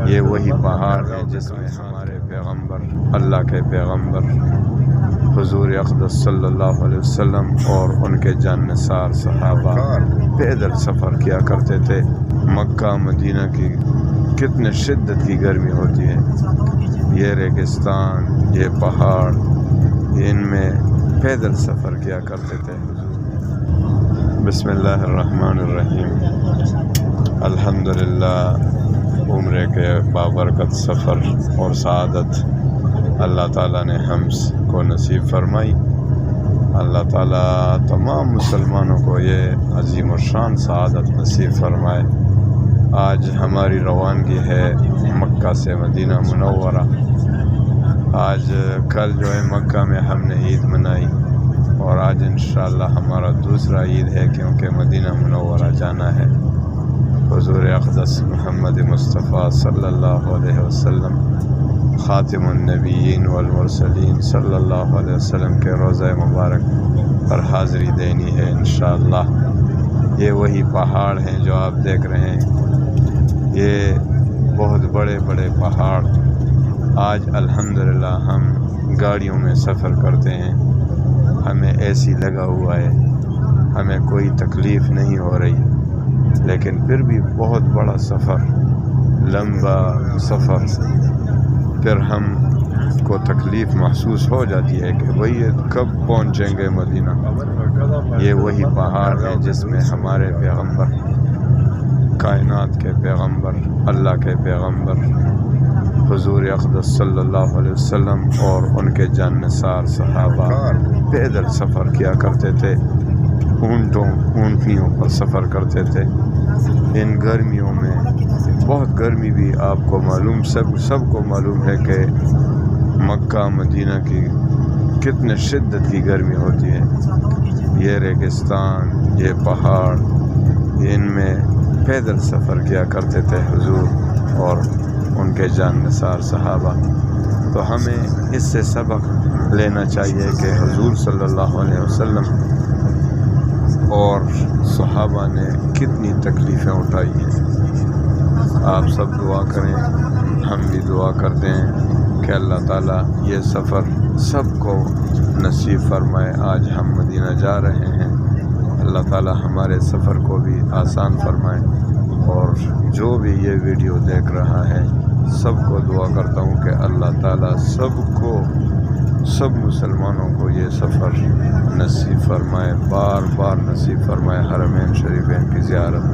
یہ وہی پہاڑ ہے جس میں ہمارے پیغمبر، اللہ کے پیغمبر حضور اقدس صلی اللہ علیہ وسلم اور ان کے جاننثار صحابہ پیدل سفر کیا کرتے تھے۔ مکہ مدینہ کی کتنے شدت کی گرمی ہوتی ہے، یہ ریگستان، یہ پہاڑ، ان میں پیدل سفر کیا کرتے تھے۔ بسم اللہ الرحمن الرحیم۔ الحمدللہ، عمرے کے بابرکت سفر اور سعادت اللہ تعالیٰ نے ہم کو نصیب فرمائی۔ اللہ تعالیٰ تمام مسلمانوں کو یہ عظیم الشان سعادت نصیب فرمائے۔ آج ہماری روانگی ہے مکہ سے مدینہ منورہ۔ آج کل جو ہے مکہ میں ہم نے عید منائی، اور آج انشاءاللہ ہمارا دوسرا عید ہے، کیونکہ مدینہ منورہ جانا ہے۔ حضور اقدس محمد مصطفیٰ صلی اللہ علیہ وسلم، خاتم النبیین والمرسلین صلی اللہ علیہ وسلم کے روضہ مبارک پر حاضری دینی ہے انشاءاللہ۔ یہ وہی پہاڑ ہیں جو آپ دیکھ رہے ہیں، یہ بہت بڑے بڑے پہاڑ۔ آج الحمدللہ ہم گاڑیوں میں سفر کرتے ہیں، ہمیں اے سی لگا ہوا ہے، ہمیں کوئی تکلیف نہیں ہو رہی، لیکن پھر بھی بہت بڑا سفر، لمبا سفر، پھر ہم کو تکلیف محسوس ہو جاتی ہے کہ بھئی کب پہنچیں گے مدینہ۔ یہ وہی پہاڑ ہے جس میں ہمارے پیغمبر، کائنات کے پیغمبر، اللہ کے پیغمبر حضور اقدس صلی اللہ علیہ وسلم اور ان کے جاننثار صحابہ پیدل سفر کیا کرتے تھے، اونٹنیوں پر سفر کرتے تھے۔ ان گرمیوں میں بہت گرمی بھی آپ کو معلوم، سب کو معلوم ہے کہ مکہ مدینہ کی کتنے شدت کی گرمی ہوتی ہے۔ یہ ریگستان، یہ پہاڑ، ان میں پیدل سفر کیا کرتے تھے حضور اور ان کے جاننثار صحابہ۔ تو ہمیں اس سے سبق لینا چاہیے کہ حضور صلی اللہ علیہ وسلم اور صحابہ نے کتنی تکلیفیں اٹھائی ہیں۔ آپ سب دعا کریں، ہم بھی دعا کرتے ہیں کہ اللہ تعالیٰ یہ سفر سب کو نصیب فرمائے۔ آج ہم مدینہ جا رہے ہیں، اللہ تعالیٰ ہمارے سفر کو بھی آسان فرمائے، اور جو بھی یہ ویڈیو دیکھ رہا ہے سب کو دعا کرتا ہوں کہ اللہ تعالیٰ سب مسلمانوں کو یہ سفر نصیب فرمائے، بار بار نصیب فرمائے، حرمین شریفین کی زیارت۔